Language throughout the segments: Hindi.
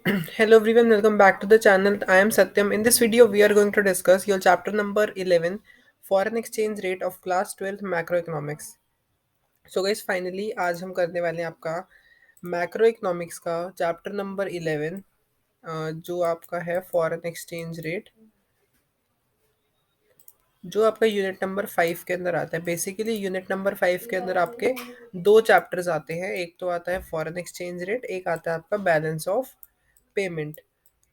Hello everyone, welcome back to the channel. I am Satyam. In this video, we are going to discuss your chapter number 11, Foreign Exchange Rate of Class 12 Macroeconomics. So guys, finally आज हम करने वाले हैं आपका मैक्रो इकोनॉमिक्स का चैप्टर नंबर 11, जो आपका है फॉरेन एक्सचेंज रेट, जो आपका यूनिट नंबर 5 के अंदर आता है। बेसिकली यूनिट नंबर 5 के अंदर आपके दो चैप्टर्स आते हैं। एक तो आता है फॉरेन एक्सचेंज रेट, एक आता है आपका बैलेंस ऑफ पेमेंट।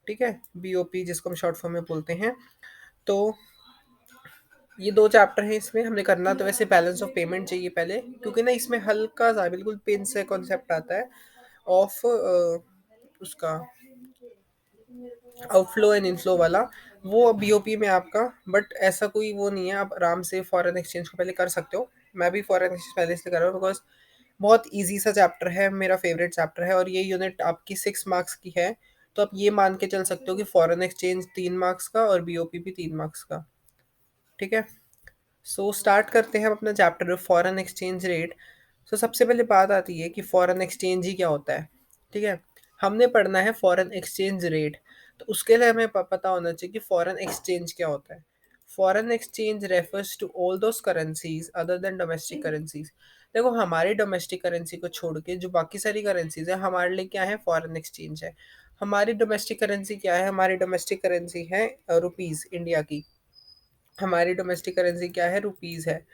ठीक है, बीओपी जिसको हम शॉर्ट फॉर्म में बोलते हैं। तो ये दो चैप्टर हैं, इसमें हमने करना तो वैसे बैलेंस ऑफ पेमेंट चाहिए पहले, क्योंकि ना इसमें हल्का सा बिल्कुल पिन से कॉन्सेप्ट आता है ऑफ उसका आउटफ्लो एंड इनफ्लो वाला, वो बीओपी में आपका। बट ऐसा कोई वो नहीं है, आप आराम से फॉरेन एक्सचेंज को पहले कर सकते हो। मैं भी फॉरेन एक्सचेंज पहले इसलिए कर रहा हूँ बिकॉज बहुत इजी सा चैप्टर है, मेरा फेवरेट चैप्टर है, और ये यूनिट आपकी 6 मार्क्स की है। तो आप ये मान के चल सकते हो कि फॉरेन एक्सचेंज 3 मार्क्स का और बीओपी भी 3 मार्क्स का। ठीक है, सो स्टार्ट करते हैं हम अपना चैप्टर फॉरेन एक्सचेंज रेट। सो सबसे पहले बात आती है कि फॉरेन एक्सचेंज ही क्या होता है। ठीक है, हमने पढ़ना है फॉरेन एक्सचेंज रेट, तो उसके लिए हमें पता होना चाहिए कि फॉरेन एक्सचेंज क्या होता है। Foreign exchange refers to all those currencies other than domestic currencies. देखो, हमारी डोमेस्टिक करेंसी को छोड़ के जो बाकी सारी करेंसीज है हमारे लिए क्या है, फॉरेन एक्सचेंज है। हमारी डोमेस्टिक करेंसी क्या है, हमारी डोमेस्टिक करेंसी है रुपीज़ इंडिया की। हमारी डोमेस्टिक करेंसी क्या है, रुपीज़ है।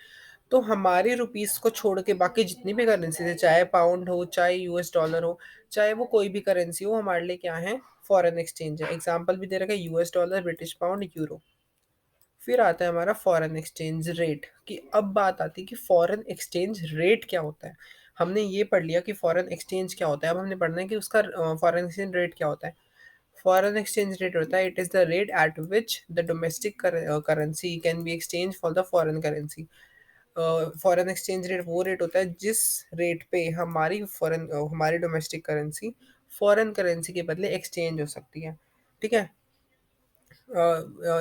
तो हमारी रुपीज़ को छोड़ के बाकी जितनी भी करेंसी है, चाहे पाउंड हो, चाहे यूएस डॉलर हो, चाहे वो कोई भी करेंसी हो, हमारे लिए क्या है, फॉरेन एक्सचेंज है। एग्जांपल भी दे रखा है, US dollar, British pound, euro. फिर आता है हमारा फॉरेन एक्सचेंज रेट। कि अब बात आती है कि फॉरेन एक्सचेंज रेट क्या होता है। हमने ये पढ़ लिया कि फॉरेन एक्सचेंज क्या होता है, अब हमने पढ़ना है कि उसका फॉरेन एक्सचेंज रेट क्या होता है। फॉरेन एक्सचेंज रेट होता है, it is the rate at which the domestic currency can be exchange for the foreign currency. Foreign exchange rate वो रेट होता है जिस रेट पे हमारी डोमेस्टिक करेंसी फॉरेन करेंसी के बदले एक्सचेंज हो सकती है। ठीक है,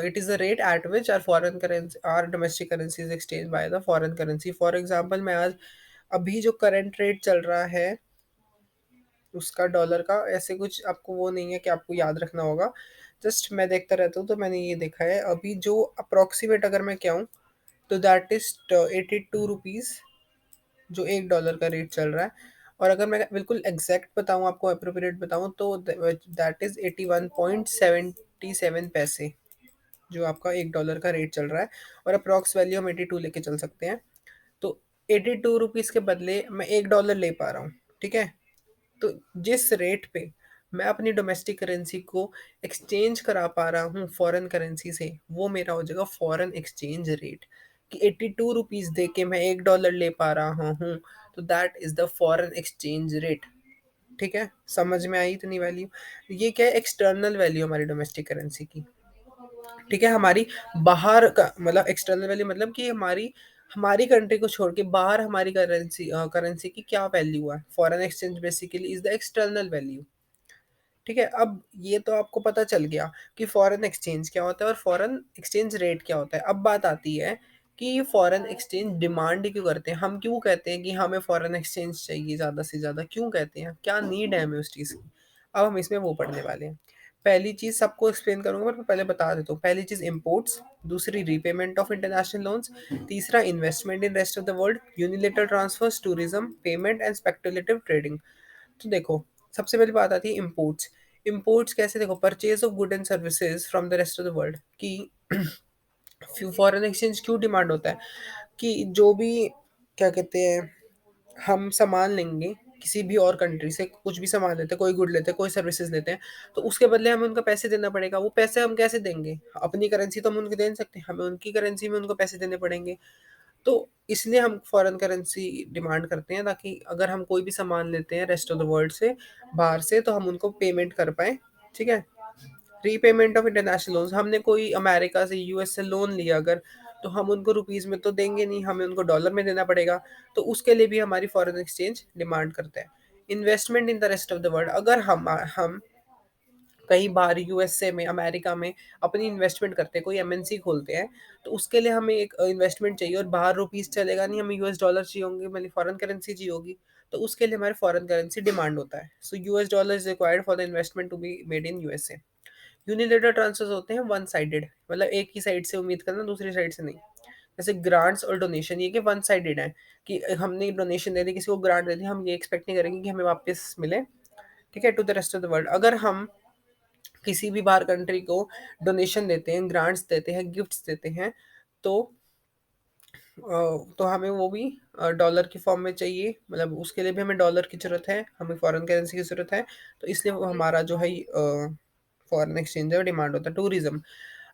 it is the rate at which our foreign currency or domestic currency is exchange by the foreign currency. For example, मैं आज अभी जो करंट रेट चल रहा है उसका डॉलर का, ऐसे कुछ आपको वो नहीं है कि आपको याद रखना होगा। जस्ट मैं देखता रहता हूँ, तो मैंने ये देखा है अभी जो अप्रोक्सीमेट अगर मैं क्या हूँ, तो दैट इज 82 रुपीज़, जो $1 का रेट चल रहा है। और अगर मैं बिल्कुल एग्जैक्ट बताऊँ, आपको अप्रोप्रिएट बताऊँ, तो दैट इज 81.77 पैसे, जो आपका $1 का रेट चल रहा है। और अप्रॉक्स वैल्यू हम 82 लेके चल सकते हैं। तो 82 रुपीज़ के बदले मैं $1 ले पा रहा हूँ। ठीक है, तो जिस रेट पे मैं अपनी डोमेस्टिक करेंसी को एक्सचेंज करा पा रहा हूँ फॉरेन करेंसी से, वो मेरा हो जाएगा फॉरेन एक्सचेंज रेट। कि 82 रुपीज़ दे के मैं $1 ले पा रहा हूँ, तो that is the foreign exchange rate. ठीक है, समझ में आई इतनी वैल्यू। ये क्या है, एक्सटर्नल वैल्यू हमारी डोमेस्टिक करेंसी की। ठीक है, हमारी बाहर का मतलब एक्सटर्नल वैल्यू, मतलब कि हमारी हमारी कंट्री को छोड़ के बाहर हमारी करेंसी की क्या वैल्यू है। Foreign exchange basically is the external value. ठीक है, अब ये तो आपको पता चल गया कि फॉरेन एक्सचेंज क्या होता है और फॉरेन एक्सचेंज रेट क्या होता है। अब बात आती है कि फॉरेन एक्सचेंज डिमांड क्यों करते हैं, हम क्यों कहते हैं कि हमें फॉरेन एक्सचेंज चाहिए ज़्यादा से ज़्यादा, क्यों कहते हैं, क्या नीड है हमें उस चीज़ की। अब हम इसमें वो पढ़ने वाले हैं। पहली चीज़ सबको एक्सप्लेन करूंगा, पर मैं पहले बता देता हूँ। पहली चीज़ इम्पोर्ट्स, दूसरी रीपेमेंट ऑफ इंटरनेशनल लोन्स, तीसरा investment in rest of the world, unilateral transfers, tourism, payment and speculative trading. तो देखो, सबसे पहली बात आती है इम्पोर्ट्स। इम्पोर्ट्स कैसे, देखो, purchase of good and services from the rest of the world. कि फॉरेन एक्सचेंज क्यों डिमांड होता है, कि जो भी क्या कहते हैं, हम सामान लेंगे किसी भी और कंट्री से, कुछ भी सामान लेते हैं, कोई गुड लेते हैं, कोई सर्विसेज लेते हैं, तो उसके बदले हमें उनका पैसे देना पड़ेगा। वो पैसे हम कैसे देंगे, अपनी करेंसी तो हम उनको दे नहीं सकते, हमें उनकी करेंसी में उनको पैसे देने पड़ेंगे। तो इसलिए हम फॉरेन करेंसी डिमांड करते हैं, ताकि अगर हम कोई भी सामान लेते हैं रेस्ट ऑफ द वर्ल्ड से, बाहर से, तो हम उनको पेमेंट कर पाए। ठीक है, रीपेमेंट ऑफ इंटरनेशनल लोन्स, हमने कोई अमेरिका से, यूएस से लोन लिया अगर, तो हम उनको रुपीज़ में तो देंगे नहीं, हमें उनको डॉलर में देना पड़ेगा। तो उसके लिए भी हमारी फॉरेन एक्सचेंज डिमांड करते हैं। Investment in the rest of the world, अगर हम कहीं बाहर यूएसए में, अमेरिका में अपनी इन्वेस्टमेंट करते हैं, कोई एमएनसी खोलते हैं, तो उसके लिए हमें एक इन्वेस्टमेंट चाहिए, और बाहर रुपीस चलेगा नहीं, हमें यूएस डॉलर चाहिए होंगे, मतलब फॉरेन करेंसी चाहिए होगी। तो उसके लिए हमारे फॉरेन करेंसी डिमांड होता है। So US dollar is required for the investment to be made in USA. Unilateral transfers होते हैं वन साइडेड, मतलब एक ही साइड से उम्मीद करना, दूसरी साइड से नहीं। जैसे ग्रांट्स और डोनेशन, ये कि वन साइडेड है, कि हमने डोनेशन दे दी, किसी को ग्रांट दे दी, हम ये एक्सपेक्ट नहीं करेंगे कि हमें वापस मिले, ठीक है, to the rest of the world. अगर हम किसी भी बाहर कंट्री को डोनेशन देते हैं, ग्रांट्स देते हैं, गिफ्ट्स देते हैं, तो तो हमें वो भी डॉलर की फॉर्म में चाहिए, मतलब उसके लिए भी हमें डॉलर की ज़रूरत है, हमें फॉरेन करेंसी की ज़रूरत है। तो इसलिए वो हमारा जो है फॉरेन एक्सचेंज है, डिमांड होता है। टूरिज्म,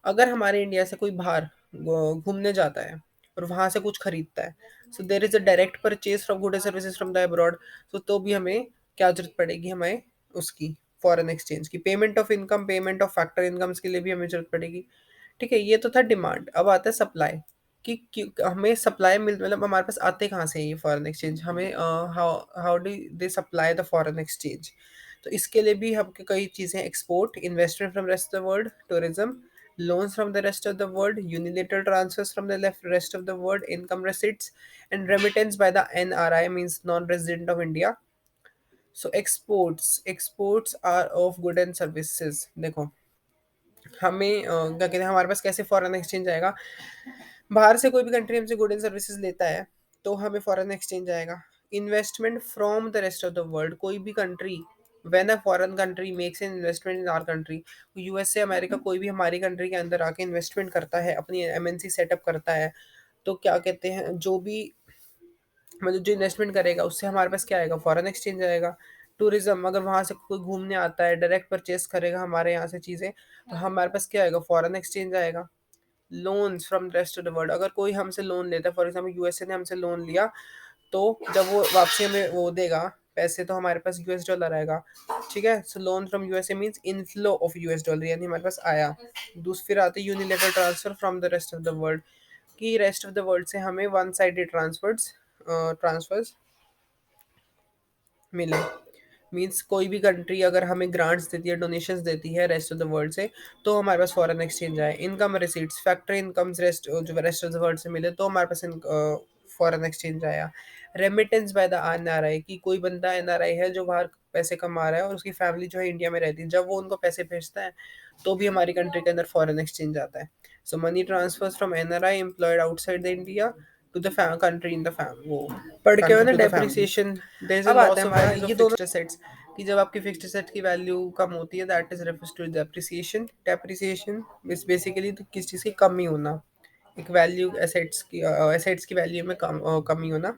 अगर हमारे इंडिया से कोई बाहर घूमने जाता है और वहाँ से कुछ खरीदता है, so there is a direct purchase from good services from the abroad. तो भी हमें क्या जरूरत पड़ेगी, हमें उसकी फॉरेन एक्सचेंज की। Payment of income, payment of factor incomes के लिए भी हमें जरूरत पड़ेगी। ठीक है, ये तो था डिमांड। अब आता है सप्लाई, कि हमें सप्लाई मिल, मतलब हमारे पास आते कहाँ से हैं ये फॉरेन एक्सचेंज, हमें how how do they supply the foreign exchange. तो इसके लिए भी हम कई चीज़ें, export, investment from rest of the world, tourism, loans from the rest of the world, unilateral transfers from the rest of the world, income receipts, and remittance by the NRI, means non-resident of India. So exports are of good and services। देखो, हमें क्या कहते हैं, हमारे पास कैसे फॉरेन एक्सचेंज आएगा। बाहर से कोई भी कंट्री हमसे गुड एंड सर्विसेज लेता है तो हमें फॉरेन एक्सचेंज आएगा। Investment from the rest of the world, कोई भी country, when a foreign country makes an investment in our country, USA, America, कोई भी हमारी कंट्री के अंदर आके इन्वेस्टमेंट करता है, अपनी एमएनसी सेटअप करता है, तो क्या कहते हैं, जो भी, मतलब जो इन्वेस्टमेंट करेगा उससे हमारे पास क्या आएगा, फॉरेन एक्सचेंज आएगा। टूरिज्म, अगर वहां से कोई घूमने आता है, डायरेक्ट परचेस करेगा हमारे यहाँ से चीजें, तो हमारे पास क्या आएगा, फॉरेन एक्सचेंज आएगा। Loans from rest of the world, अगर कोई हमसे लोन लेता है, फॉर एग्जाम्पल यूएसए ने हमसे लोन लिया, तो जब वो वापसी हमें वो देगा पैसे, तो हमारे पास यूएस डॉलर आएगा। ठीक है, so loan from USA means inflow of US dollar, यानी हमारे पास आया। दूसरी फिर आते unilateral transfer from the rest of the world, कि रेस्ट ऑफ द वर्ल्ड से हमें वन साइडेड ट्रांसफर्स मिले। मीन्स कोई भी कंट्री अगर हमें ग्रांट्स देती है, डोनेशंस देती है रेस्ट ऑफ द वर्ल्ड से, तो हमारे पास फॉरेन एक्सचेंज आए। Income receipts, factory incomes rest of the world से मिले, तो हमारे पास फॉरेन एक्सचेंज आया। रेमिटेंस बाय द एनआरआई, कि कोई बंदा एनआरआई है जो बाहर पैसे कमा रहा है और उसकी फैमिली जो है इंडिया में रहती है, जब वो उनको पैसे भेजता है तो भी हमारी कंट्री के अंदर फॉरेन एक्सचेंज आता है। So money transfers from NRI employed outside the India to the country in the वो पढ़ के हो ना, depreciation, there is a loss of values of fixed assets, कि जब आपकी फिक्स्ड एसेट की वैल्यू कम होती है, that is refers to depreciation. Depreciation is basically तो किस चीज़ की कमी होना, एक वैल्यू एसेट्स की वैल्यू में कमी होना,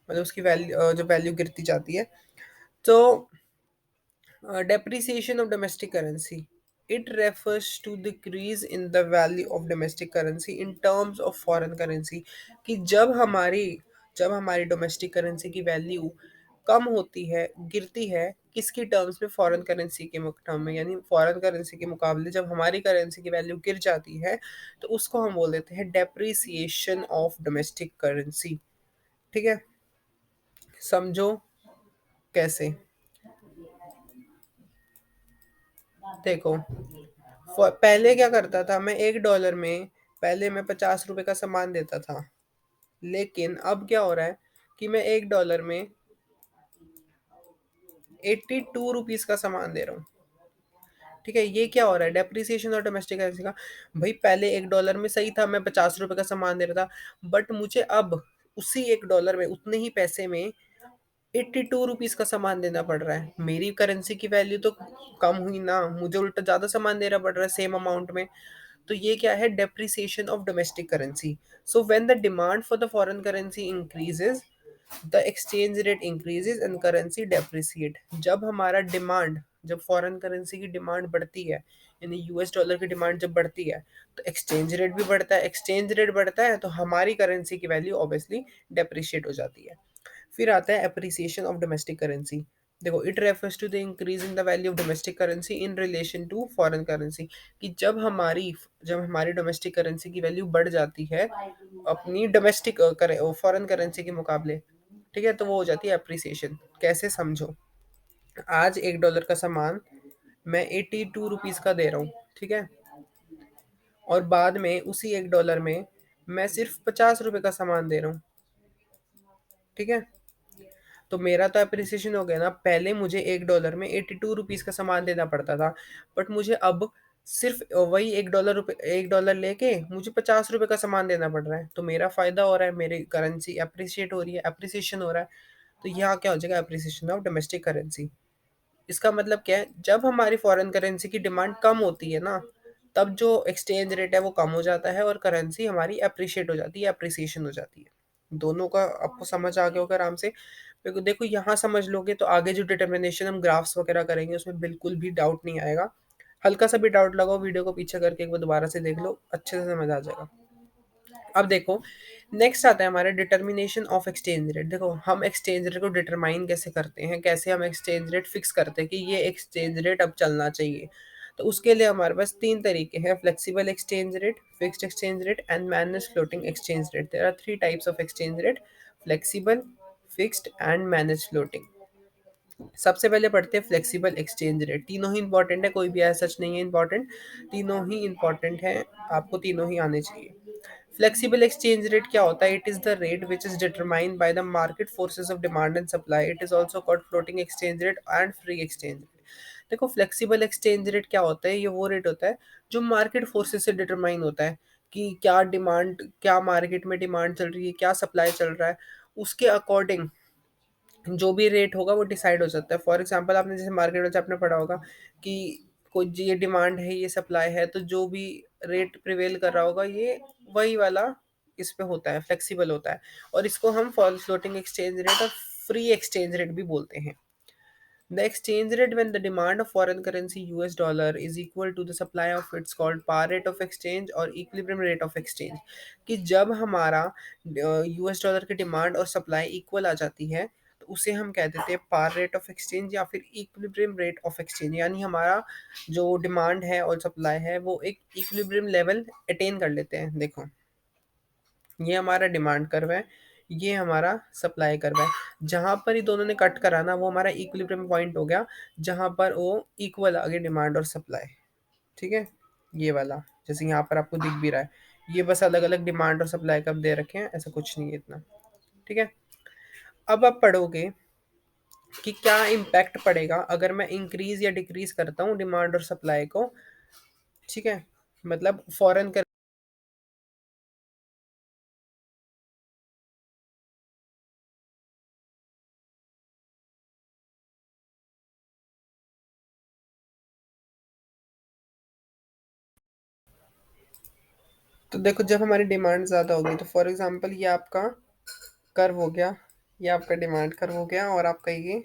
मतलब उसकी वैल्यू, जो वैल्यू गिरती जाती है। तो depreciation of domestic currency, it refers to decrease in the value of domestic currency in terms of foreign currency, कि जब हमारी डोमेस्टिक करेंसी की वैल्यू कम होती है, गिरती है, किसकी टर्म्स में, फॉरेन करेंसी के टर्म में, यानी फॉरेन करेंसी के मुकाबले जब हमारी करेंसी की वैल्यू गिर जाती है, तो उसको हम बोल देते हैं डेप्रिसिएशन ऑफ डोमेस्टिक करेंसी। ठीक है, समझो कैसे। देखो, पहले क्या करता था, मैं $1 में पहले मैं $50 का सामान देता था, लेकिन अब क्या हो रहा है कि मैं $1 में ₹82 का सामान दे रहा हूँ। ठीक है, ये क्या हो रहा है, डेप्रिसिएशन और डोमेस्टिक करेंसी का। भाई पहले $1 में सही था, मैं $50 का सामान दे रहा था, बट मुझे अब उसी $1 में, उतने ही पैसे में ₹82 का सामान देना पड़ रहा है। मेरी करेंसी की वैल्यू तो कम हुई ना, मुझे उल्टा ज्यादा सामान देना पड़ रहा है सेम अमाउंट में। तो ये क्या है, depreciation of domestic currency. So when the demand for the foreign currency increases, the exchange rate increases and currency depreciate. जब फॉरेन करेंसी की डिमांड बढ़ती है, यानी यूएस डॉलर की डिमांड जब बढ़ती है, तो एक्सचेंज रेट भी बढ़ता है। एक्सचेंज रेट बढ़ता है तो हमारी करेंसी की वैल्यू ऑब्वियसली डेप्रिशिएट हो जाती है। फिर आता है अप्रिसिएशन ऑफ डोमेस्टिक करेंसी। देखो, it refers to the increase in the value of domestic currency in relation to foreign currency, कि जब हमारी डोमेस्टिक करेंसी की वैल्यू बढ़ जाती है अपनी डोमेस्टिक फॉरेन करेंसी के मुकाबले, ठीक है, तो वो हो जाती है अप्रिसिएशन। कैसे, समझो। आज $1 का सामान मैं ₹82 का दे रहा हूँ, ठीक है, और बाद में उसी $1 में मैं सिर्फ ₹50 का सामान दे रहा हूँ, ठीक है। तो मेरा तो एप्रिसिएशन हो गया ना। पहले मुझे $1 में 82 रुपीज़ का सामान देना पड़ता था, बट मुझे अब सिर्फ़ वही $1 लेके मुझे ₹50 का सामान देना पड़ रहा है। तो मेरा फ़ायदा हो रहा है, मेरी करेंसी एप्रिशिएट हो रही है, एप्रिसिएशन हो रहा है। तो यहाँ क्या हो जाएगा, एप्रिसिएशन ऑफ डोमेस्टिक करेंसी। इसका मतलब क्या है, जब हमारी फॉरेन करेंसी की डिमांड कम होती है ना, तब जो एक्सचेंज रेट है वो कम हो जाता है और करेंसी हमारी एप्रिशिएट हो जाती है, एप्रिसिएशन हो जाती है। दोनों का आपको समझ आ गया होगा आराम से। देखो देखो, यहाँ समझ लोगे तो आगे जो डिटर्मिनेशन हम ग्राफ्स वगैरह करेंगे उसमें बिल्कुल भी डाउट नहीं आएगा। हल्का सा भी डाउट लगाओ, वीडियो को पीछे करके एक बार दोबारा से देख लो, अच्छे से समझ आ जाएगा। अब देखो, नेक्स्ट आता है हमारा डिटर्मिनेशन ऑफ एक्सचेंज रेट। देखो हम एक्सचेंज रेट को डिटरमाइन कैसे करते हैं, कैसे हम एक्सचेंज रेट फिक्स करते हैं कि ये एक्सचेंज रेट अब चलना चाहिए। तो उसके लिए हमारे पास तीन तरीके हैं, flexible exchange rate, fixed exchange rate and manage floating exchange rate. There are three types of exchange rate, flexible, fixed and manage floating. सबसे पहले पढ़ते हैं फ्लेक्सिबल एक्सचेंज रेट। तीनों ही इंपॉर्टेंट है, कोई भी ऐसा सच नहीं है इंपॉर्टेंट, तीनों ही इंपॉर्टेंट है, आपको तीनों ही आने चाहिए। फ्लेक्सिबल एक्सचेंज रेट क्या होता है? It is the rate which is determined by the market forces of demand and supply. It is also called floating exchange rate and free exchange rate. देखो फ्लेक्सिबल एक्सचेंज रेट क्या होता है, ये वो रेट होता है जो मार्केट फोर्सेस से डिटरमाइन होता है कि क्या डिमांड, क्या मार्केट में डिमांड चल रही है, क्या सप्लाई चल रहा है, उसके अकॉर्डिंग जो भी रेट होगा वो डिसाइड हो सकता है। फॉर एग्जांपल आपने जैसे मार्केट में आपने पढ़ा होगा कि कोई ये डिमांड है, ये सप्लाई है, तो जो भी रेट प्रिवेल कर रहा होगा ये वही वाला इस पे होता है, फ्लेक्सिबल होता है। और इसको हम फ्लोटिंग एक्सचेंज रेट और फ्री एक्सचेंज रेट भी बोलते हैं। The exchange rate when the demand of foreign currency US dollar is equal to the supply of it's called par rate of exchange और equilibrium rate of exchange। कि जब हमारा यूएस डॉलर की डिमांड और सप्लाई इक्वल आ जाती है तो उसे हम कह देते हैं पार रेट ऑफ एक्सचेंज या फिर इक्विलिब्रियम रेट ऑफ एक्सचेंज। यानी हमारा जो डिमांड है और सप्लाई है वो एक इक्विलिब्रियम लेवल अटेन कर लेते हैं। देखो ये हमारा डिमांड कर्व है, ये हमारा सप्लाई कर्व है। जहां पर ये दोनों ने कट करा ना वो हमारा इक्विलिब्रियम पॉइंट हो गया, जहां पर वो इक्वल आ गए डिमांड और सप्लाई। ठीक है, ये वाला जैसे यहाँ पर आपको दिख भी रहा है, ये बस अलग अलग डिमांड और सप्लाई कब दे रखे हैं, ऐसा कुछ नहीं है इतना। ठीक है, अब आप पढ़ोगे कि क्या इम्पैक्ट पड़ेगा अगर मैं इंक्रीज या डिक्रीज करता हूँ डिमांड और सप्लाई को। ठीक है, मतलब फॉरेन कर, तो देखो जब हमारी डिमांड ज़्यादा होगी तो फॉर एग्जांपल ये आपका कर्व हो गया, ये आपका डिमांड कर्व हो गया और आपका ये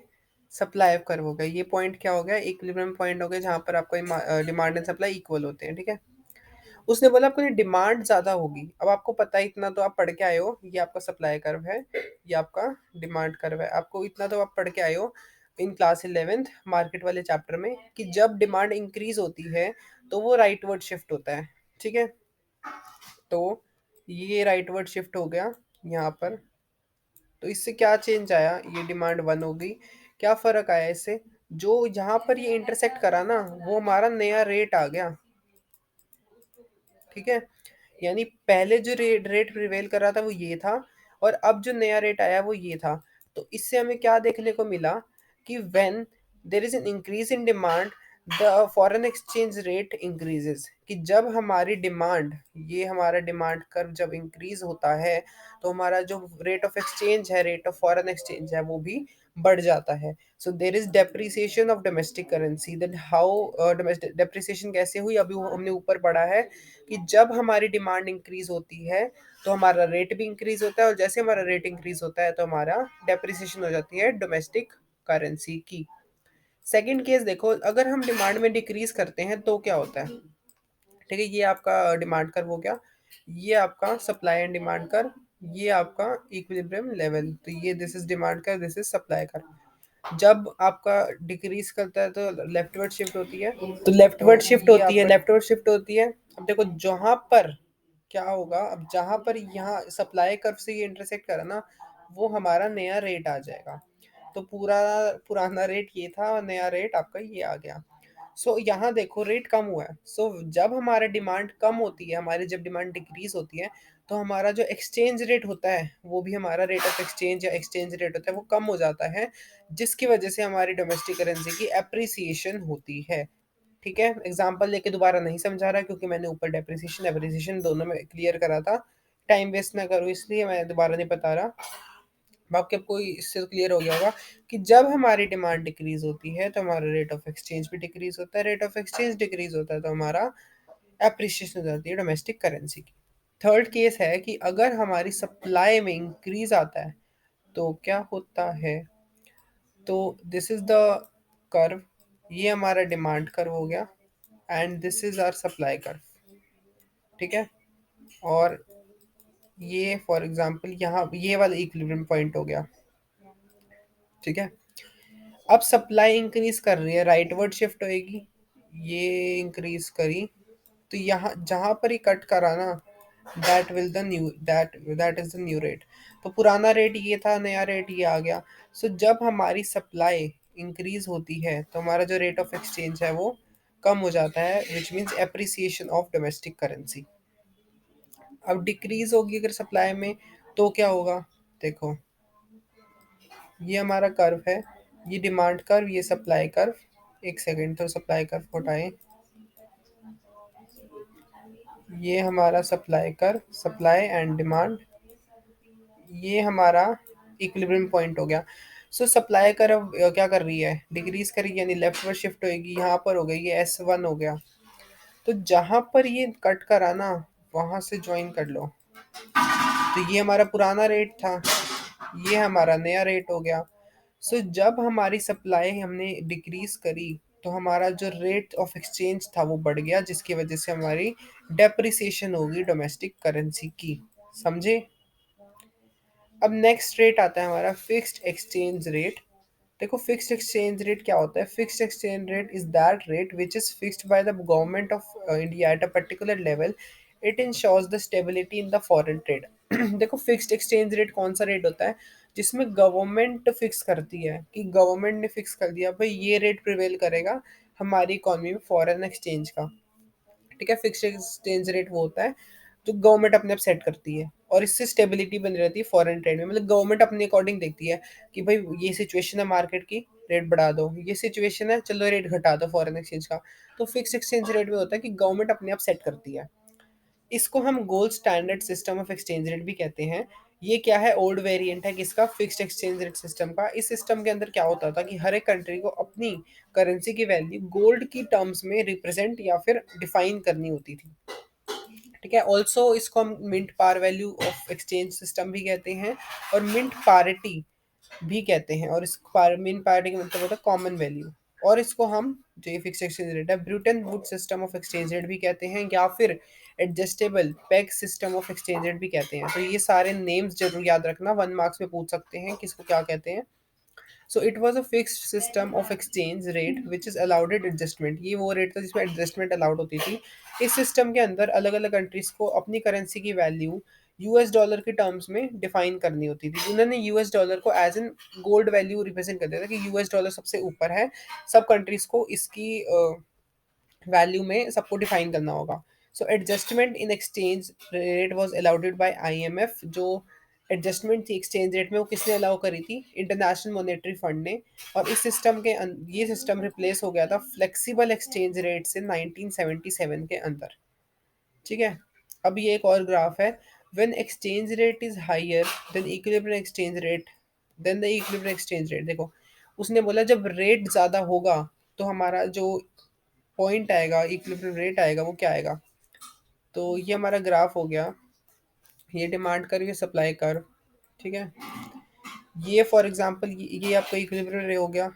सप्लाई कर्व हो गया। ये पॉइंट क्या हो गया, इक्विलिब्रियम पॉइंट हो गया जहाँ पर आपका डिमांड एंड सप्लाई इक्वल होते हैं। ठीक है, उसने बोला आपको डिमांड ज़्यादा होगी। अब आपको पता है इतना तो आप पढ़ के आए हो, ये आपका सप्लाई कर्व है, ये आपका डिमांड कर्व है। आपको इतना तो आप पढ़ के आए हो इन क्लास 11th मार्केट वाले चैप्टर में कि जब डिमांड इंक्रीज होती है तो वो राइटवर्ड शिफ्ट होता है। ठीक है, तो ये राइटवर्ड शिफ्ट हो गया यहाँ पर। तो इससे क्या चेंज आया, ये डिमांड 1 हो गई, क्या फर्क आया इससे, जो जहां पर ये इंटरसेक्ट करा ना वो हमारा नया रेट आ गया। ठीक है, यानी पहले जो रेट प्रिवेल कर रहा था वो ये था और अब जो नया रेट आया वो ये था। तो इससे हमें क्या देखने को मिला कि when there is an increase in demand the foreign exchange rate increases. कि जब हमारी डिमांड, ये हमारा डिमांड कर्व जब इंक्रीज होता है तो हमारा जो रेट ऑफ एक्सचेंज है, रेट ऑफ फॉरेन एक्सचेंज है वो भी बढ़ जाता है। So there is depreciation of domestic currency. Then how depreciation कैसे हुई, अभी हमने ऊपर पढ़ा है कि जब हमारी डिमांड इंक्रीज होती है तो हमारा रेट भी इंक्रीज होता है और जैसे हमारा रेट इंक्रीज होता है तो हमारा डेप्रिसिएशन हो जाती है डोमेस्टिक करेंसी की। सेकंड केस देखो, अगर हम डिमांड में डिक्रीज करते हैं तो क्या होता है। ठीक है, ये आपका डिमांड कर्व हो गया, ये आपका सप्लाई एंड डिमांड कर्व, ये आपका इक्विलिब्रियम लेवल। तो ये this is demand curve, this is supply curve. जब आपका डिक्रीज करता है तो लेफ्टवर्ड शिफ्ट होती है, तो लेफ्टवर्ड शिफ्ट होती है, लेफ्टवर्ड शिफ्ट होती है। अब देखो जहां पर क्या होगा, अब जहां पर यहाँ सप्लाई कर्व से ये इंटरसेक्ट करा ना वो हमारा नया रेट आ जाएगा। तो पूरा पुराना रेट ये था और नया रेट आपका ये आ गया। सो यहाँ देखो रेट कम हुआ है। सो जब हमारा डिमांड कम होती है, हमारी जब डिमांड डिक्रीज होती है तो हमारा जो एक्सचेंज रेट होता है वो भी हमारा रेट ऑफ एक्सचेंज या एक्सचेंज रेट होता है वो कम हो जाता है, जिसकी वजह से हमारी डोमेस्टिक करेंसी की एप्रिसिएशन होती है। ठीक है, एग्जांपल लेके दोबारा नहीं समझा रहा क्योंकि मैंने ऊपर डेप्रिसिएशन एप्रिसिएशन दोनों में क्लियर करा था, टाइम वेस्ट ना करूँ इसलिए मैं दोबारा नहीं बता रहा। बाकी आपको इससे तो क्लियर हो गया होगा कि जब हमारी डिमांड डिक्रीज होती है तो हमारा रेट ऑफ एक्सचेंज भी डिक्रीज होता है, रेट ऑफ एक्सचेंज डिक्रीज होता है तो हमारा एप्रिसिएशन हो जाती है डोमेस्टिक करेंसी की। थर्ड केस है कि अगर हमारी सप्लाई में इंक्रीज आता है तो क्या होता है, तो दिस इज द कर्व, ये हमारा डिमांड कर्व हो गया and this is our supply curve. ठीक है, और ये फॉर एग्जांपल यहाँ ये वाला इक्विलिब्रियम पॉइंट हो गया। ठीक है, अब सप्लाई इंक्रीज कर रही है, राइटवर्ड शिफ्ट होएगी, ये इंक्रीज करी, तो यहाँ जहां पर ही कट करा ना, that is the new rate. तो पुराना रेट ये था, नया रेट ये आ गया। सो जब हमारी सप्लाई इंक्रीज होती है तो हमारा जो रेट ऑफ एक्सचेंज है वो कम हो जाता है, which means appreciation of domestic currency. अब डिक्रीज होगी अगर सप्लाई में तो क्या होगा, देखो ये हमारा कर्व है, ये डिमांड कर्व, ये सप्लाई कर्व। एक सेकेंड, तो सप्लाई कर्व हटाएं, ये हमारा supply curve, supply and demand, ये हमारा इक्विलिब्रियम पॉइंट हो गया। सो सप्लाई कर्व क्या कर रही है, डिक्रीज करेगी, यानी लेफ्ट वर्ड शिफ्ट होगी, यहाँ पर हो गई, ये S1 हो गया। तो जहां पर ये कट करा ना वहां से ज्वाइन कर लो, तो ये हमारा पुराना रेट था, ये हमारा नया रेट हो गया। सो जब हमारी सप्लाई हमने डिक्रीज करी तो हमारा जो रेट ऑफ एक्सचेंज था वो बढ़ गया, जिसकी वजह से हमारी डेप्रिसिएशन होगी डोमेस्टिक करेंसी की। समझे? अब नेक्स्ट रेट आता है हमारा फिक्स्ड एक्सचेंज रेट। देखो फिक्स्ड एक्सचेंज रेट क्या होता है, fixed exchange rate is that rate which is fixed by the government of India at a particular level. It ensures the stability in the foreign trade. देखो फिक्स्ड एक्सचेंज रेट कौन सा रेट होता है, जिसमें गवर्नमेंट फिक्स करती है, कि गवर्नमेंट ने फिक्स कर दिया भाई ये रेट प्रिवेल करेगा हमारी इकोनॉमी में फॉरेन एक्सचेंज का। ठीक है, फिक्स्ड एक्सचेंज रेट वो होता है जो गवर्नमेंट अपने आप सेट करती है, और इससे स्टेबिलिटी बनी रहती है फॉरेन ट्रेड में। मतलब गवर्नमेंट अपने अकॉर्डिंग देखती है कि भाई ये सिचुएशन है मार्केट की, रेट बढ़ा दो, ये सिचुएशन है चलो रेट घटा दो फॉरेन एक्सचेंज का। तो फिक्स एक्सचेंज रेट में होता है कि गवर्नमेंट अपने आप सेट करती है। इसको हम gold standard system of exchange rate भी कहते हैं। ये क्या है, ओल्ड वेरिएंट है किसका, फिक्स्ड एक्सचेंज रेट सिस्टम का। इस सिस्टम के अंदर क्या होता था कि हर एक कंट्री को अपनी करेंसी की वैल्यू गोल्ड की टर्म्स में रिप्रेजेंट या फिर डिफाइन करनी होती थी। ठीक है, ऑल्सो इसको हम mint par value of exchange system भी कहते हैं और मिंट पारिटी भी कहते हैं, और इस मिंट पारिटी का मतलब होता है कॉमन वैल्यू। और इसको हम जो ये फिक्स एक्सचेंज रेट है Bretton Wood system of exchange rate भी कहते हैं, या फिर adjustable peg system of exchange rate भी कहते हैं। तो ये सारे नेम्स जरूर याद रखना, 1 मार्क्स में पूछ सकते हैं किसको क्या कहते हैं। So it was a fixed system of exchange rate which is allowed adjustment. ये वो रेट था जिसमें एडजस्टमेंट अलाउड होती थी। इस सिस्टम के अंदर अलग अलग कंट्रीज को अपनी करेंसी की वैल्यू यूएस डॉलर के टर्म्स में डिफाइन करनी होती थी। उन्होंने यूएस डॉलर को as an gold value represent कर दिया था कि यूएस डॉलर सबसे ऊपर है, सब कंट्रीज को इसकी वैल्यू में सबको डिफाइन करना होगा। So adjustment in exchange rate was allowed by IMF. जो एडजस्टमेंट थी एक्सचेंज रेट में वो किसने अलाउ करी थी, इंटरनेशनल मॉनेटरी फंड ने। और इस सिस्टम के ये सिस्टम रिप्लेस हो गया था फ्लेक्सिबल एक्सचेंज रेट से 1977 के अंदर। ठीक है, अब ये एक और ग्राफ है, when exchange rate is higher than equilibrium exchange rate, then the equilibrium exchange rate. देखो उसने बोला जब रेट ज़्यादा होगा तो हमारा जो पॉइंट आएगा, इक्विलिब्रियम रेट आएगा, वो क्या आएगा। तो ये हमारा ग्राफ हो गया, ये डिमांड कर्व, ये सप्लाई कर्व। ठीक है, ये फॉर एग्जांपल ये आपका इक्विलिब्रियम रेट हो गया।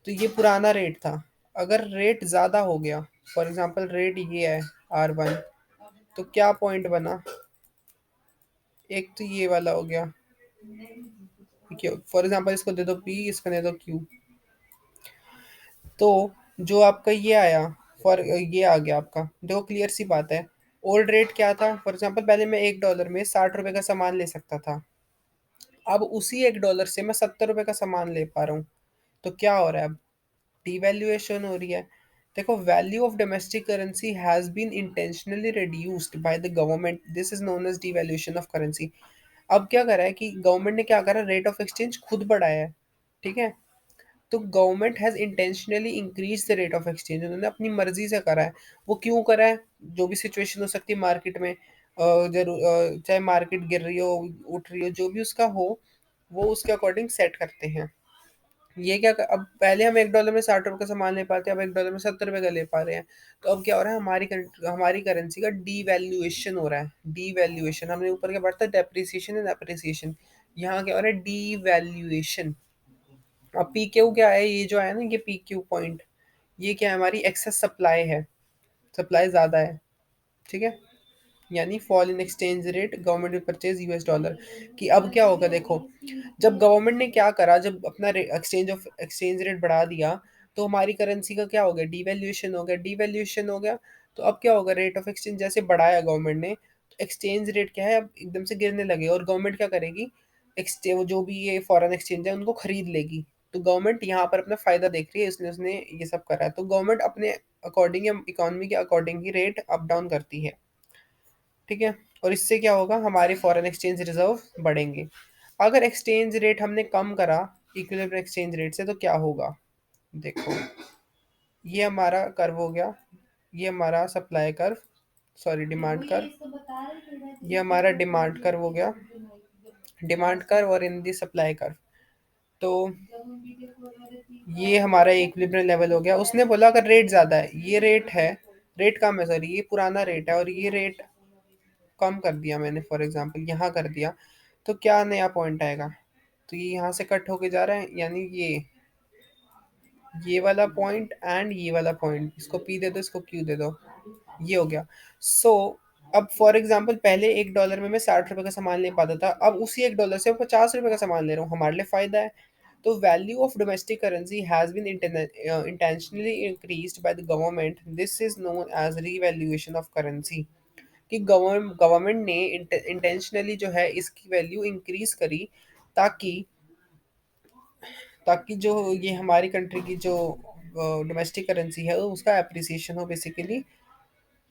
तो ये पुराना रेट था, अगर रेट ज़्यादा हो गया, फॉर एग्जांपल रेट ये है R1, तो क्या पॉइंट बना, एक तो ये वाला हो गया, क्यों फॉर एग्जांपल इसको दे दो P, इसको दे दो Q। तो जो आपका ये आया, फॉर ये आ गया आपका, देखो क्लियर सी बात है। ओल्ड रेट क्या था, फॉर एग्जांपल पहले मैं $1 में 60 रुपए का सामान ले सकता था, अब उसी $1 से मैं 70 रुपए का सामान ले पा रहा हूँ। तो क्या हो रहा है अब, डिवैल्यूएशन हो रही है। देखो, value of domestic currency has been intentionally reduced by the government, this is known as devaluation of currency. अब क्या करा है कि गवर्नमेंट ने क्या करा, रेट ऑफ एक्सचेंज खुद बढ़ाया है, ठीक है। तो government has intentionally increase the rate of exchange, उन्होंने अपनी मर्जी से करा है। वो क्यों करा है? जो भी सिचुएशन हो सकती है मार्केट में, चाहे मार्केट गिर रही हो, उठ रही हो, जो भी उसका हो, वो उसके अकॉर्डिंग सेट करते हैं। ये क्या अब पहले हम $1 में 60 रुपए का सामान ले पाते हैं, अब $1 में 70 रुपए का ले पा रहे हैं। तो अब क्या हो रहा है, हमारी करेंसी का डीवैल्यूएशन हो रहा है। डीवैल्यूएशन, हमने ऊपर क्या पढ़ा था, डेप्रिसिएशन एंड एप्रिसिएशन, यहाँ क्या हो रहा है, डीवैल्यूएशन। अब पी क्यू क्या है, ये जो है ना, ये पी क्यू पॉइंट, ये क्या है, हमारी एक्सेस सप्लाई है, सप्लाई ज़्यादा है, ठीक है। यानी fall in exchange rate, government will purchase US dollar. कि अब क्या होगा, देखो, जब गवर्नमेंट ने क्या करा, जब अपना एक्सचेंज रेट बढ़ा दिया, तो हमारी करेंसी का क्या हो गया, डीवैल्यूएशन हो गया। डीवैल्यूएशन हो गया, तो अब क्या होगा, रेट ऑफ एक्सचेंज जैसे बढ़ाया गवर्नमेंट ने, तो एक्सचेंज रेट क्या है, अब एकदम से गिरने लगे, और गवर्नमेंट क्या करेगी, एक्सचेंज जो भी ये फॉरेन एक्सचेंज है उनको खरीद लेगी। तो गवर्नमेंट यहाँ पर अपना फायदा देख रही है, इसलिए उसने ये सब करा है। तो गवर्नमेंट अपने अकॉर्डिंग या इकोनॉमी के अकॉर्डिंग ही रेट अप डाउन करती है, ठीक है। और इससे क्या होगा, हमारे फॉरेन एक्सचेंज रिजर्व बढ़ेंगे। अगर एक्सचेंज रेट हमने कम करा इक्विलिब्रियम एक्सचेंज रेट से, तो क्या होगा, देखो, ये हमारा कर्व हो गया, ये हमारा supply curve, sorry demand curve, ये हमारा डिमांड कर्व हो गया, डिमांड कर्व, और इन दी सप्लाई कर्व। तो ये हमारा इक्विलिब्रियम लेवल हो गया। उसने बोला अगर रेट ज़्यादा है, ये रेट है, रेट कम है, सॉरी ये पुराना रेट है, और ये रेट कम कर दिया मैंने, फॉर एग्जांपल यहाँ कर दिया, तो क्या नया पॉइंट आएगा, तो ये यहाँ से कट होके जा रहा है, यानी ये वाला पॉइंट एंड ये वाला पॉइंट, इसको P दे दो, इसको Q दे दो, ये हो गया। सो अब फॉर एग्जांपल पहले $1 में मैं 60 रुपए का सामान ले पाता था, अब उसी $1 से 50 रुपए का सामान ले रहा हूँ, हमारे लिए फायदा है। तो value of domestic currency has been intentionally increased by the government, this is known as revaluation of currency. कि गवर्नमेंट ने इंटेंशनली जो है इसकी वैल्यू इंक्रीज करी, ताकि ताकि जो ये हमारी कंट्री की जो डोमेस्टिक करेंसी है उसका एप्रिसिएशन हो, बेसिकली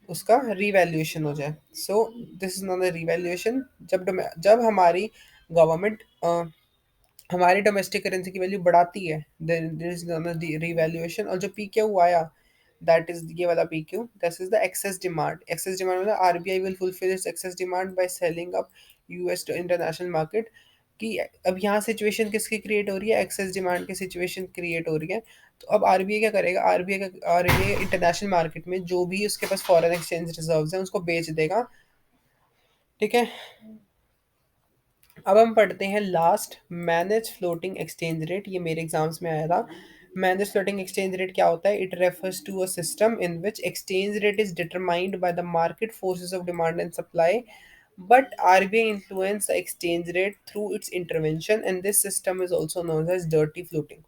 उसका रीवैल्यूएशन हो जाए। So this is not a revaluation. जब हमारी गवर्नमेंट हमारी डोमेस्टिक करेंसी की वैल्यू बढ़ाती है, देयर इज रीवैल्यूएशन। और जो पी क्यू आया, दैट इज ये वाला P Q, this is the excess demand. Excess demand मतलब RBI will fulfil its excess demand by selling up US to international market. कि अब यहाँ सिचुएशन किसकी क्रिएट हो रही है, एक्सेस डिमांड की सिचुएशन क्रिएट हो रही है। तो अब आरबीआई क्या करेगा, आरबीआई इंटरनेशनल मार्केट में जो भी उसके पास फॉरेन एक्सचेंज रिजर्व्स हैं उसको बेच देगा, ठीक है। अब हम पढ़ते हैं last, manage floating exchange rate. ये मेरे एग्जाम्स में आया था। मैनेज फ्लोटिंग एक्सचेंज रेट क्या होता है, it refers to a system in which exchange rate is determined by the market forces of demand and supply, but RBI influence the exchange rate through its intervention, and this system is also known as dirty floating।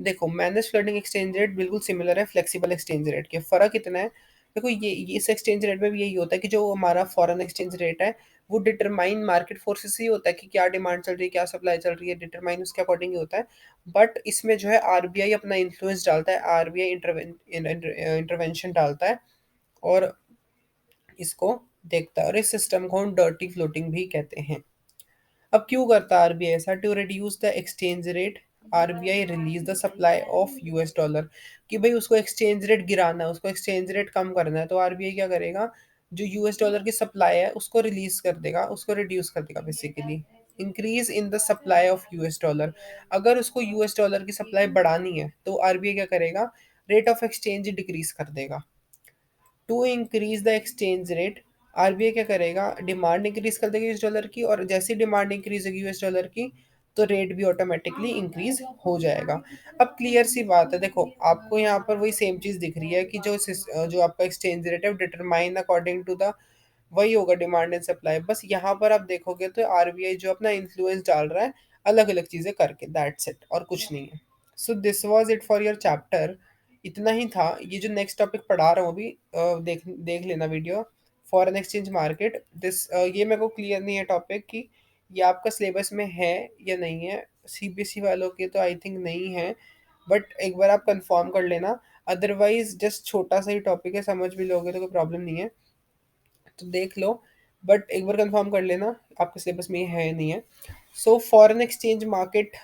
देखो, मैनेज फ्लोटिंग एक्सचेंज रेट बिल्कुल सिमिलर है फ्लेक्सिबल एक्सचेंज रेट के। फ़र्क इतना है, देखो, ये इस एक्सचेंज रेट में भी यही होता है कि जो हमारा फॉरेन एक्सचेंज रेट है वो डिटरमाइन मार्केट फोर्सेस ही होता है, कि क्या डिमांड चल रही है, क्या सप्लाई चल रही है, डिटरमाइन उसके अकॉर्डिंग ही होता है। बट इसमें जो है आरबीआई अपना इन्फ्लुएंस डालता है, आरबीआई इंटरवेंशन डालता है, और इसको देखता है, और इस सिस्टम को हम डर्टी फ्लोटिंग भी कहते हैं। अब क्यों करता है आरबीआई ऐसा, to reduce the exchange rate, RBI release the supply of US dollar. कि भाई उसको एक्सचेंज रेट गिराना है, उसको एक्सचेंज रेट कम करना है, तो आरबीआई क्या करेगा, जो US डॉलर की सप्लाई है उसको रिलीज कर देगा, उसको रिड्यूस कर देगा, basically increase in the supply of US dollar. अगर उसको US डॉलर की सप्लाई बढ़ानी है, तो आरबीआई क्या करेगा, रेट ऑफ एक्सचेंज डिक्रीज कर देगा। To increase the exchange rate, RBI क्या करेगा, डिमांड इंक्रीज कर देगा US डॉलर की, और जैसी डिमांड इंक्रीज होगी US डॉलर की, तो रेट भी ऑटोमेटिकली इंक्रीज हो जाएगा। अब क्लियर सी बात है, देखो आपको यहाँ पर वही सेम चीज दिख रही है, कि जो आपका एक्सचेंज रेट है डिटरमाइन अकॉर्डिंग टू द, वही होगा डिमांड एंड सप्लाई। बस यहाँ पर आप देखोगे तो आरबीआई जो अपना इन्फ्लुएंस डाल रहा है अलग अलग चीजें करके, दैट्स इट, और कुछ नहीं है। So this was it for your chapter. इतना ही था। ये जो नेक्स्ट टॉपिक पढ़ा रहा हूँ अभी, देख देख लेना वीडियो, फॉरेन एक्सचेंज मार्केट। ये मेरे को क्लियर नहीं है टॉपिक कि ये आपका सिलेबस में है या नहीं है। सीबीएसई वालों के तो आई थिंक नहीं है, बट एक बार आप कंफर्म कर लेना। अदरवाइज जस्ट छोटा सा ही टॉपिक है, समझ भी लोगे तो कोई प्रॉब्लम नहीं है, तो देख लो। बट एक बार कंफर्म कर लेना, आपके सिलेबस में ये है नहीं है। सो फॉरेन एक्सचेंज मार्केट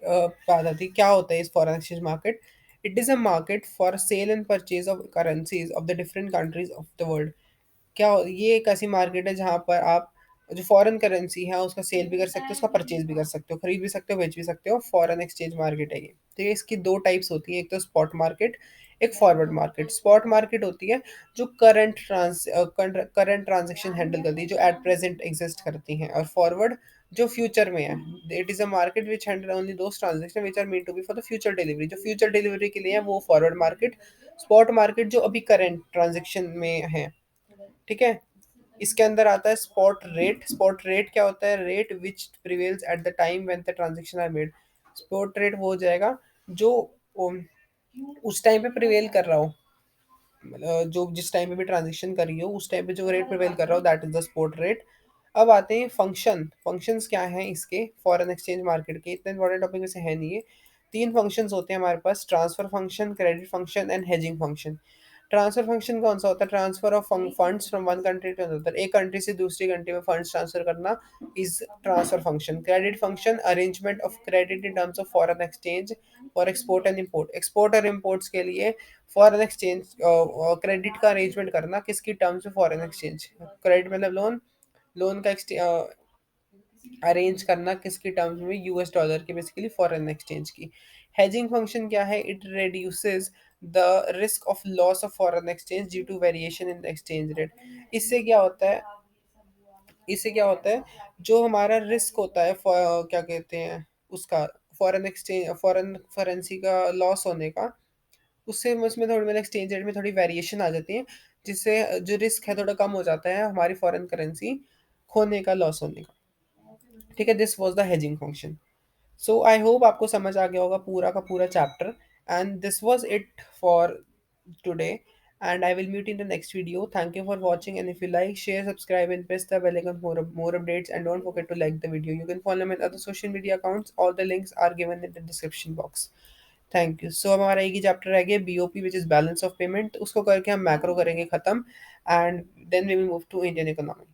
बात आती है, क्या होता है इस foreign exchange market? It is a market for sale and purchase of currencies of the different countries of the world. ये एक ऐसी मार्केट है जहाँ पर आप जो फॉरेन करेंसी है उसका सेल भी कर सकते हो, उसका परचेज भी कर सकते हो, खरीद भी सकते हो, बेच भी सकते हो। फॉरेन एक्सचेंज मार्केट है ये। तो ये इसकी दो टाइप्स होती है, एक तो स्पॉट मार्केट, एक फॉरवर्ड मार्केट। स्पॉट मार्केट होती है जो करंट ट्रांजेक्शन हैंडल करती है, जो एट प्रेजेंट एग्जिस्ट करती हैं, और फॉरवर्ड जो फ्यूचर में है। It is a market which handle only those transaction which are mean to be for the future delivery. जो फ्यूचर डिलीवरी के लिए है वो फॉरवर्ड मार्केट। स्पॉट मार्केट जो अभी करंट ट्रांजेक्शन में है, ठीक है। इसके अंदर आता है स्पॉट रेट। स्पॉट रेट क्या होता है? Rate which prevails at the time when the transaction are made. Spot rate वो हो जाएगा जो उस टाइम पे प्रिवेल कर रहा हो, जो जिस टाइम पे भी ट्रांजेक्शन कर रही हो उस टाइम पे जो रेट प्रिवेल कर रहा हो, that is the spot rate. अब आते हैं फंक्शंस क्या हैं इसके फॉरेन एक्सचेंज मार्केट के, इतने इंपॉर्टेंट टॉपिक में से है नहीं है। तीन फंक्शंस होते हैं हमारे पास: transfer function, credit function and hedging function. Transfer function कौन सा होता है? Transfer of funds from one country to another, एक कंट्री से दूसरी कंट्री में फंड्स ट्रांसफर करना is transfer function. Credit function, arrangement of credit in terms of foreign exchange for export and import. Export और इम्पोर्ट्स के लिए फॉरेन एक्सचेंज क्रेडिट का अरेंजमेंट करना, किसकी टर्म्स में? Foreign exchange. क्रेडिट मतलब लोन, लोन का अरेंज करना किसकी टर्म्स में? यूएस डॉलर की, बेसिकली फॉरेन एक्सचेंज की। हेजिंग फंक्शन क्या है? It reduces the risk of loss of foreign exchange due to variation in the exchange rate. इससे क्या होता है? इससे क्या होता है, जो हमारा रिस्क होता है क्या कहते हैं उसका, फॉरेन एक्सचेंज, फॉरेन करेंसी का लॉस होने का, उससे उसमें थोड़ी मतलब एक्सचेंज रेट में थोड़ी वेरिएशन आ जाती है, जिससे जो रिस्क है थोड़ा कम हो जाता है हमारी फॉरेन करेंसी खोने का, लॉस होने का। ठीक है, this was the hedging function. So I hope आपको समझ आ गया होगा पूरा का पूरा chapter. And this was it for today, and I will meet you in the next video. Thank you for watching, and if you like, share, subscribe and press the bell icon for more updates, and don't forget to like the video. You can follow me on other social media accounts. All the links are given in the description box. Thank you. So अब हमारा एक ही चैप्टर रह गया, BOP which is balance of payment, उसको करके हम मैक्रो करेंगे खत्म, and then we will move to Indian economy.